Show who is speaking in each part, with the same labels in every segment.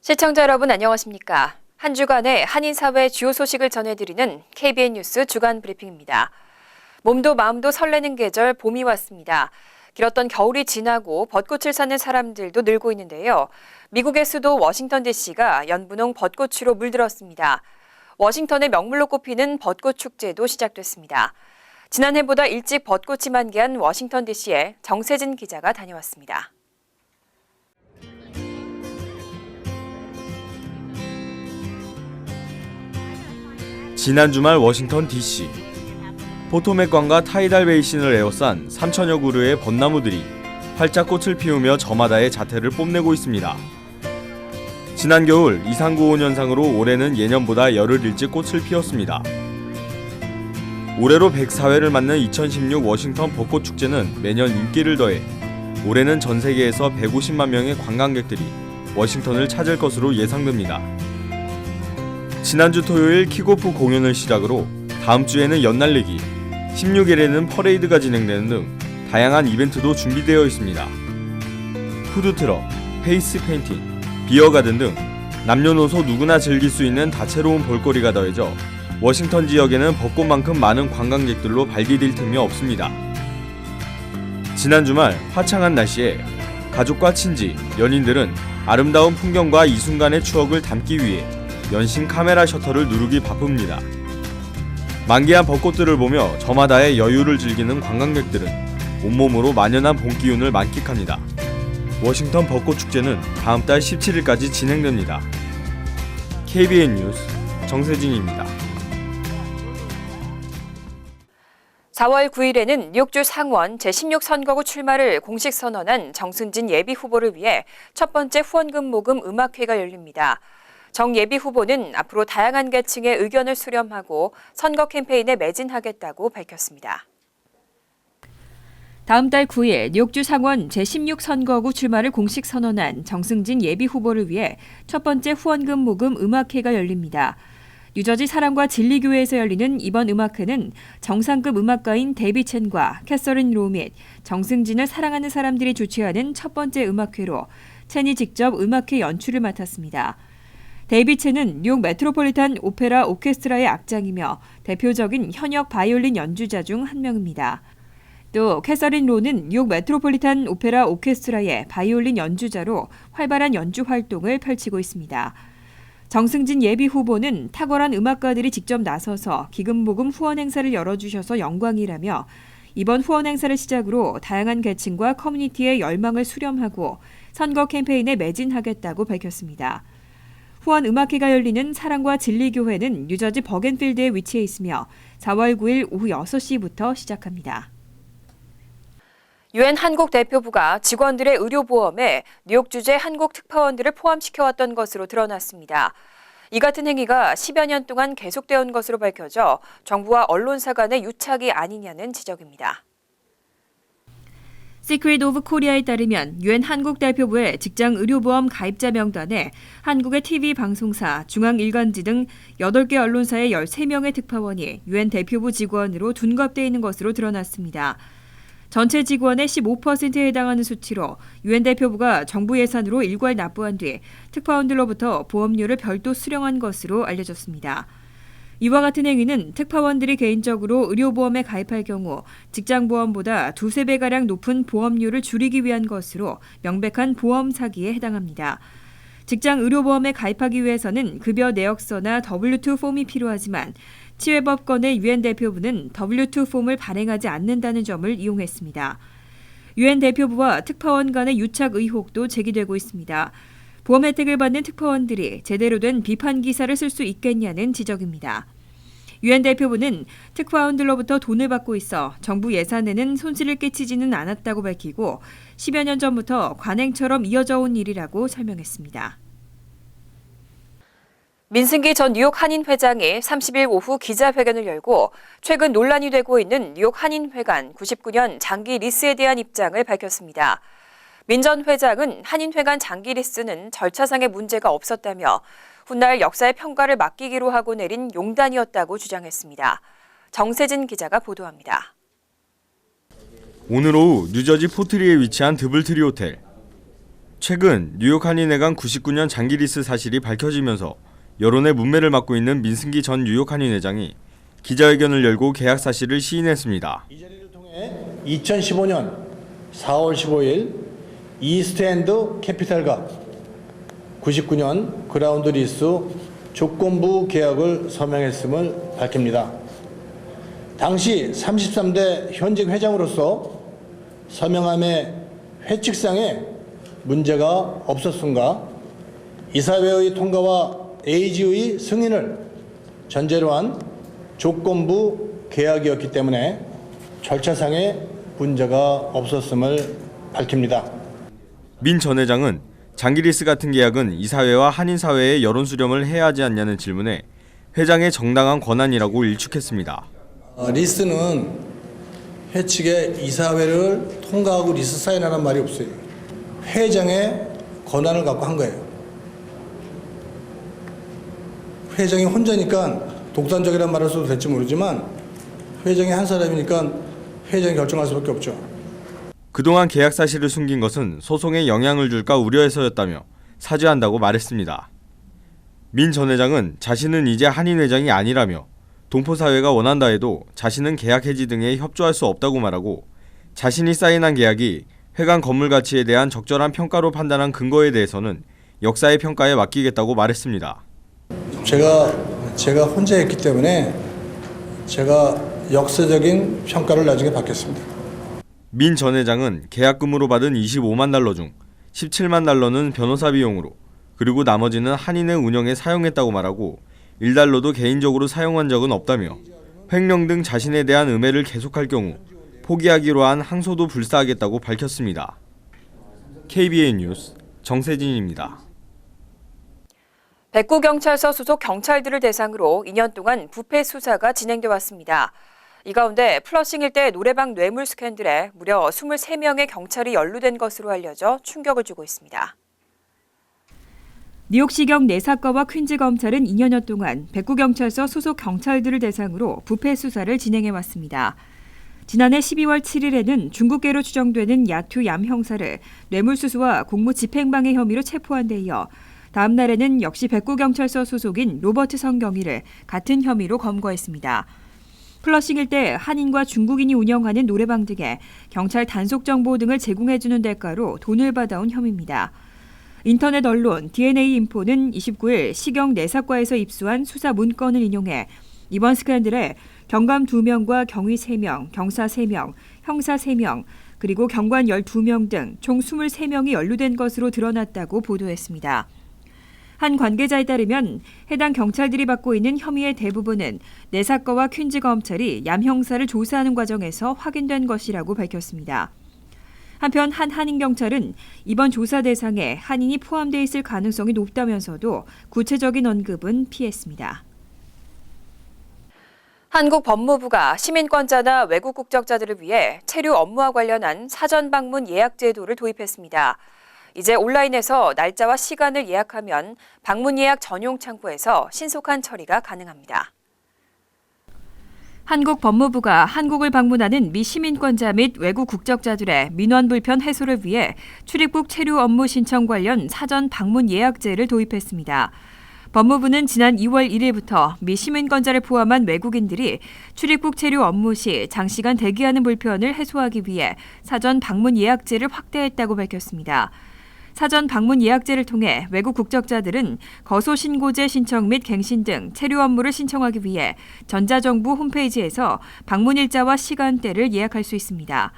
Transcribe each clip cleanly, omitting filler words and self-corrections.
Speaker 1: 시청자 여러분 안녕하십니까? 한 주간의 한인사회 주요 소식을 전해드리는 KBN 뉴스 주간 브리핑입니다. 몸도 마음도 설레는 계절 봄이 왔습니다. 길었던 겨울이 지나고 벚꽃을 찾는 사람들도 늘고 있는데요. 미국의 수도 워싱턴 DC가 연분홍 벚꽃으로 물들었습니다. 워싱턴의 명물로 꼽히는 벚꽃 축제도 시작됐습니다. 지난해보다 일찍 벚꽃이 만개한 워싱턴 DC에 정세진 기자가 다녀왔습니다.
Speaker 2: 지난 주말 워싱턴 DC. 포토맥강과 타이달 베이신을 에워싼 3천여 그루의 벚나무들이 활짝 꽃을 피우며 저마다의 자태를 뽐내고 있습니다. 지난 겨울 이상고온 현상으로 올해는 예년보다 열흘 일찍 꽃을 피웠습니다. 올해로 104회를 맞는 2016 워싱턴 벚꽃 축제는 매년 인기를 더해 올해는 전 세계에서 150만 명의 관광객들이 워싱턴을 찾을 것으로 예상됩니다. 지난주 토요일 킥오프 공연을 시작으로 다음 주에는 연날리기, 16일에는 퍼레이드가 진행되는 등 다양한 이벤트도 준비되어 있습니다. 푸드트럭, 페이스 페인팅, 비어가든 등 남녀노소 누구나 즐길 수 있는 다채로운 볼거리가 더해져 워싱턴 지역에는 벚꽃만큼 많은 관광객들로 발디딜 틈이 없습니다. 지난 주말 화창한 날씨에 가족과 친지, 연인들은 아름다운 풍경과 이 순간의 추억을 담기 위해 연신 카메라 셔터를 누르기 바쁩니다. 만개한 벚꽃들을 보며 저마다의 여유를 즐기는 관광객들은 온몸으로 만연한 봄 기운을 만끽합니다. 워싱턴 벚꽃 축제는 다음 달 17일까지 진행됩니다. KBN 뉴스 정세진입니다.
Speaker 1: 4월 9일에는 뉴욕주 상원 제16선거구 출마를 공식 선언한 정승진 예비후보를 위해 첫 번째 후원금 모금 음악회가 열립니다. 정 예비 후보는 앞으로 다양한 계층의 의견을 수렴하고 선거 캠페인에 매진하겠다고 밝혔습니다. 다음 달 9일 뉴욕주 상원 제16선거구 출마를 공식 선언한 정승진 예비 후보를 위해 첫 번째 후원금 모금 음악회가 열립니다. 뉴저지 사랑과 진리교회에서 열리는 이번 음악회는 정상급 음악가인 데이비 첸과 캐서린 로 및 정승진을 사랑하는 사람들이 주최하는 첫 번째 음악회로 첸이 직접 음악회 연출을 맡았습니다. 데이비 첸은 뉴욕 메트로폴리탄 오페라 오케스트라의 악장이며 대표적인 현역 바이올린 연주자 중 한 명입니다. 또 캐서린 로는 뉴욕 메트로폴리탄 오페라 오케스트라의 바이올린 연주자로 활발한 연주 활동을 펼치고 있습니다. 정승진 예비 후보는 탁월한 음악가들이 직접 나서서 기금모금 후원 행사를 열어주셔서 영광이라며 이번 후원 행사를 시작으로 다양한 계층과 커뮤니티의 열망을 수렴하고 선거 캠페인에 매진하겠다고 밝혔습니다. 후원 음악회가 열리는 사랑과 진리교회는 뉴저지 버겐필드에 위치해 있으며 4월 9일 오후 6시부터 시작합니다. 유엔 한국 대표부가 직원들의 의료보험에 뉴욕 주재 한국 특파원들을 포함시켜왔던 것으로 드러났습니다. 이 같은 행위가 10여 년 동안 계속되어 온 것으로 밝혀져 정부와 언론사 간의 유착이 아니냐는 지적입니다. 시크릿 오브 코리아에 따르면 유엔 한국 대표부의 직장 의료보험 가입자 명단에 한국의 TV 방송사, 중앙일간지 등 8개 언론사의 13명의 특파원이 유엔 대표부 직원으로 둔갑되어 있는 것으로 드러났습니다. 전체 직원의 15%에 해당하는 수치로 유엔 대표부가 정부 예산으로 일괄 납부한 뒤 특파원들로부터 보험료를 별도 수령한 것으로 알려졌습니다. 이와 같은 행위는 특파원들이 개인적으로 의료보험에 가입할 경우 직장보험보다 2~3배가량 높은 보험료를 줄이기 위한 것으로 명백한 보험 사기에 해당합니다. 직장 의료보험에 가입하기 위해서는 급여 내역서나 W2 폼이 필요하지만 치외법권의 유엔 대표부는 W2 폼을 발행하지 않는다는 점을 이용했습니다. 유엔 대표부와 특파원 간의 유착 의혹도 제기되고 있습니다. 보험 혜택을 받는 특파원들이 제대로 된 비판 기사를 쓸 수 있겠냐는 지적입니다. 유엔 대표부는 특파원들로부터 돈을 받고 있어 정부 예산에는 손실을 끼치지는 않았다고 밝히고 10여 년 전부터 관행처럼 이어져 온 일이라고 설명했습니다. 민승기 전 뉴욕 한인 회장이 30일 오후 기자회견을 열고 최근 논란이 되고 있는 뉴욕 한인회관 99년 장기 리스에 대한 입장을 밝혔습니다. 민 전 회장은 한인회관 장기 리스는 절차상의 문제가 없었다며 훗날 역사의 평가를 맡기기로 하고 내린 용단이었다고 주장했습니다. 정세진 기자가 보도합니다.
Speaker 2: 오늘 오후 뉴저지 포트리에 위치한 드블트리 호텔. 최근 뉴욕 한인회관 99년 장기 리스 사실이 밝혀지면서 여론의 문매를 맡고 있는 민승기 전 뉴욕 한인회장이 기자회견을 열고 계약 사실을 시인했습니다.
Speaker 3: 이 자리를 통해 2015년 4월 15일 이스트엔드 캐피탈과 99년 그라운드 리스 조건부 계약을 서명했음을 밝힙니다. 당시 33대 현직 회장으로서 서명함의 회칙상에 문제가 없었음과 이사회의 통과와 AG의 승인을 전제로 한 조건부 계약이었기 때문에 절차상의 문제가 없었음을 밝힙니다.
Speaker 2: 민 전 회장은 장기 리스 같은 계약은 이사회와 한인사회의 여론 수렴을 해야 하지 않냐는 질문에 회장의 정당한 권한이라고 일축했습니다.
Speaker 3: 리스는 회칙에 이사회를 통과하고 리스 사인하는 말이 없어요. 회장의 권한을 갖고 한 거예요. 회장이 혼자니까 독단적이라는 말을 써도 될지 모르지만 회장이 한 사람이니까 회장이 결정할 수밖에 없죠.
Speaker 2: 그동안 계약 사실을 숨긴 것은 소송에 영향을 줄까 우려해서였다며 사죄한다고 말했습니다. 민 전 회장은 자신은 이제 한인 회장이 아니라며 동포사회가 원한다 해도 자신은 계약 해지 등에 협조할 수 없다고 말하고 자신이 사인한 계약이 회관 건물 가치에 대한 적절한 평가로 판단한 근거에 대해서는 역사의 평가에 맡기겠다고 말했습니다.
Speaker 3: 제가 혼자 했기 때문에 제가 역사적인 평가를 나중에 받겠습니다.
Speaker 2: 민 전 회장은 계약금으로 받은 25만 달러 중 17만 달러는 변호사 비용으로 그리고 나머지는 한인회 운영에 사용했다고 말하고 1달러도 개인적으로 사용한 적은 없다며 횡령 등 자신에 대한 음해를 계속할 경우 포기하기로 한 항소도 불사하겠다고 밝혔습니다. KBN 뉴스 정세진입니다.
Speaker 1: 백구경찰서 소속 경찰들을 대상으로 2년 동안 부패 수사가 진행돼 왔습니다. 이 가운데 플러싱 일대 노래방 뇌물 스캔들에 무려 23명의 경찰이 연루된 것으로 알려져 충격을 주고 있습니다. 뉴욕시경 내사과와 퀸즈 검찰은 2년여 동안 백구경찰서 소속 경찰들을 대상으로 부패 수사를 진행해왔습니다. 지난해 12월 7일에는 중국계로 추정되는 야투 얌 형사를 뇌물수수와 공무집행방해 혐의로 체포한 데 이어 다음 날에는 역시 백구경찰서 소속인 로버트 성경이를 같은 혐의로 검거했습니다. 플러싱 일대 한인과 중국인이 운영하는 노래방 등에 경찰 단속 정보 등을 제공해주는 대가로 돈을 받아온 혐의입니다. 인터넷 언론 DNA 인포는 29일 시경 내사과에서 입수한 수사 문건을 인용해 이번 스캔들에 경감 2명과 경위 3명, 경사 3명, 형사 3명, 그리고 경관 12명 등 총 23명이 연루된 것으로 드러났다고 보도했습니다. 한 관계자에 따르면 해당 경찰들이 받고 있는 혐의의 대부분은 내사과와 퀸즈 검찰이 얌 형사를 조사하는 과정에서 확인된 것이라고 밝혔습니다. 한편 한 한인 경찰은 이번 조사 대상에 한인이 포함되어 있을 가능성이 높다면서도 구체적인 언급은 피했습니다. 한국 법무부가 시민권자나 외국 국적자들을 위해 체류 업무와 관련한 사전 방문 예약 제도를 도입했습니다. 이제 온라인에서 날짜와 시간을 예약하면 방문 예약 전용 창구에서 신속한 처리가 가능합니다. 한국 법무부가 한국을 방문하는 미 시민권자 및 외국 국적자들의 민원 불편 해소를 위해 출입국 체류 업무 신청 관련 사전 방문 예약제를 도입했습니다. 법무부는 지난 2월 1일부터 미 시민권자를 포함한 외국인들이 출입국 체류 업무 시 장시간 대기하는 불편을 해소하기 위해 사전 방문 예약제를 확대했다고 밝혔습니다. 사전 방문 예약제를 통해 외국 국적자들은 거소 신고제 신청 및 갱신 등 체류 업무를 신청하기 위해 전자정부 홈페이지에서 방문 일자와 시간대를 예약할 수 있습니다.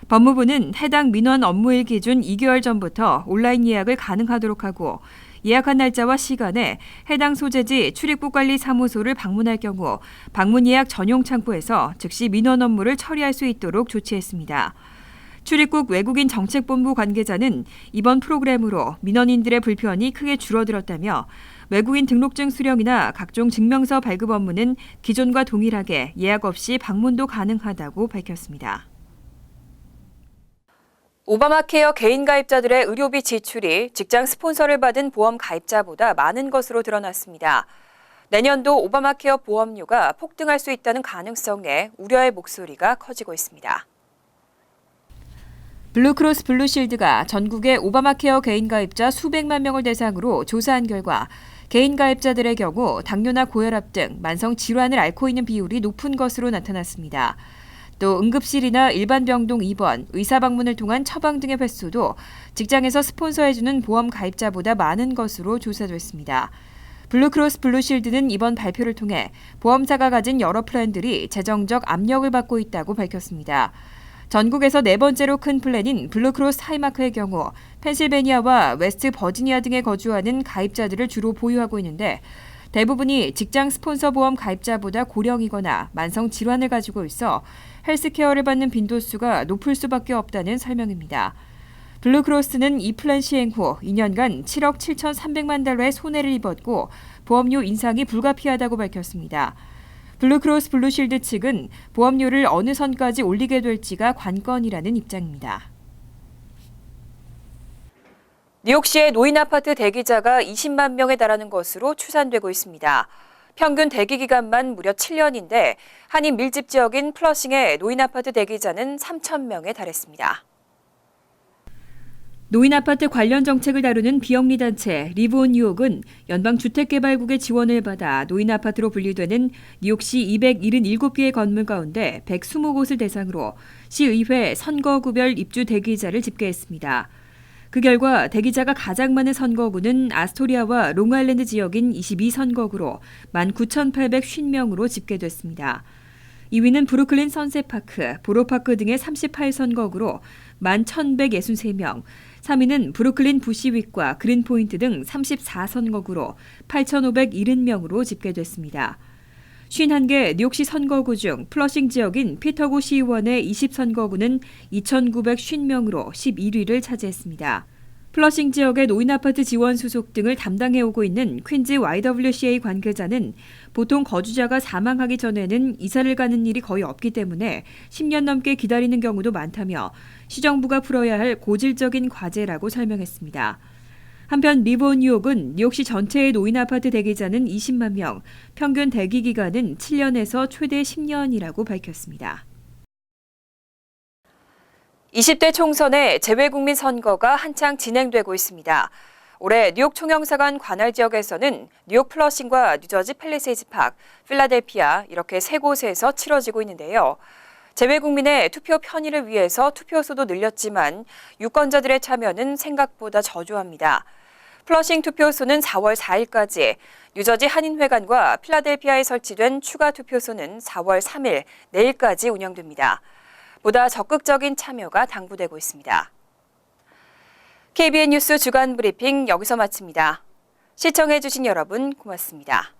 Speaker 1: 법무부는 해당 민원 업무일 기준 2개월 전부터 온라인 예약을 가능하도록 하고 예약한 날짜와 시간에 해당 소재지 출입국관리사무소를 방문할 경우 방문 예약 전용 창구에서 즉시 민원 업무를 처리할 수 있도록 조치했습니다. 출입국 외국인 정책본부 관계자는 이번 프로그램으로 민원인들의 불편이 크게 줄어들었다며 외국인 등록증 수령이나 각종 증명서 발급 업무는 기존과 동일하게 예약 없이 방문도 가능하다고 밝혔습니다. 오바마케어 개인 가입자들의 의료비 지출이 직장 스폰서를 받은 보험 가입자보다 많은 것으로 드러났습니다. 내년도 오바마케어 보험료가 폭등할 수 있다는 가능성에 우려의 목소리가 커지고 있습니다. 블루크로스 블루실드가 전국의 오바마케어 개인 가입자 수백만 명을 대상으로 조사한 결과 개인 가입자들의 경우 당뇨나 고혈압 등 만성 질환을 앓고 있는 비율이 높은 것으로 나타났습니다. 또 응급실이나 일반 병동 입원, 의사 방문을 통한 처방 등의 횟수도 직장에서 스폰서해주는 보험 가입자보다 많은 것으로 조사됐습니다. 블루크로스 블루실드는 이번 발표를 통해 보험사가 가진 여러 플랜들이 재정적 압력을 받고 있다고 밝혔습니다. 전국에서 네 번째로 큰 플랜인 블루크로스 하이마크의 경우 펜실베니아와 웨스트 버지니아 등에 거주하는 가입자들을 주로 보유하고 있는데 대부분이 직장 스폰서 보험 가입자보다 고령이거나 만성 질환을 가지고 있어 헬스케어를 받는 빈도수가 높을 수밖에 없다는 설명입니다. 블루크로스는 이 플랜 시행 후 2년간 7억 7,300만 달러의 손해를 입었고 보험료 인상이 불가피하다고 밝혔습니다. 블루크로스 블루실드 측은 보험료를 어느 선까지 올리게 될지가 관건이라는 입장입니다. 뉴욕시의 노인 아파트 대기자가 20만 명에 달하는 것으로 추산되고 있습니다. 평균 대기 기간만 무려 7년인데 한인 밀집 지역인 플러싱의 노인 아파트 대기자는 3천 명에 달했습니다. 노인 아파트 관련 정책을 다루는 비영리 단체 리브 온 뉴욕은 연방주택개발국의 지원을 받아 노인 아파트로 분류되는 뉴욕시 277개의 건물 가운데 120곳을 대상으로 시의회 선거구별 입주 대기자를 집계했습니다. 그 결과 대기자가 가장 많은 선거구는 아스토리아와 롱아일랜드 지역인 22선거구로 19,850명으로 집계됐습니다. 2위는 브루클린 선셋파크, 보로파크 등의 38선거구로 11,163명, 3위는 브루클린 부시윅과 그린포인트 등 34선거구로 8,570명으로 집계됐습니다. 51개 뉴욕시 선거구 중 플러싱 지역인 피터구 시의원의 20선거구는 2,950명으로 11위를 차지했습니다. 플러싱 지역의 노인 아파트 지원 수속 등을 담당해오고 있는 퀸즈 YWCA 관계자는 보통 거주자가 사망하기 전에는 이사를 가는 일이 거의 없기 때문에 10년 넘게 기다리는 경우도 많다며 시정부가 풀어야 할 고질적인 과제라고 설명했습니다. 한편 리브 온 뉴욕은 뉴욕시 전체의 노인 아파트 대기자는 20만 명, 평균 대기 기간은 7년에서 최대 10년이라고 밝혔습니다. 20대 총선의 재외국민 선거가 한창 진행되고 있습니다. 올해 뉴욕 총영사관 관할 지역에서는 뉴욕 플러싱과 뉴저지 팰리세이즈 파크, 필라델피아 이렇게 세 곳에서 치러지고 있는데요. 재외국민의 투표 편의를 위해서 투표수도 늘렸지만 유권자들의 참여는 생각보다 저조합니다. 플러싱 투표소는 4월 4일까지, 뉴저지 한인회관과 필라델피아에 설치된 추가 투표소는 4월 3일, 내일까지 운영됩니다. 보다 적극적인 참여가 당부되고 있습니다. KBN 뉴스 주간 브리핑 여기서 마칩니다. 시청해주신 여러분 고맙습니다.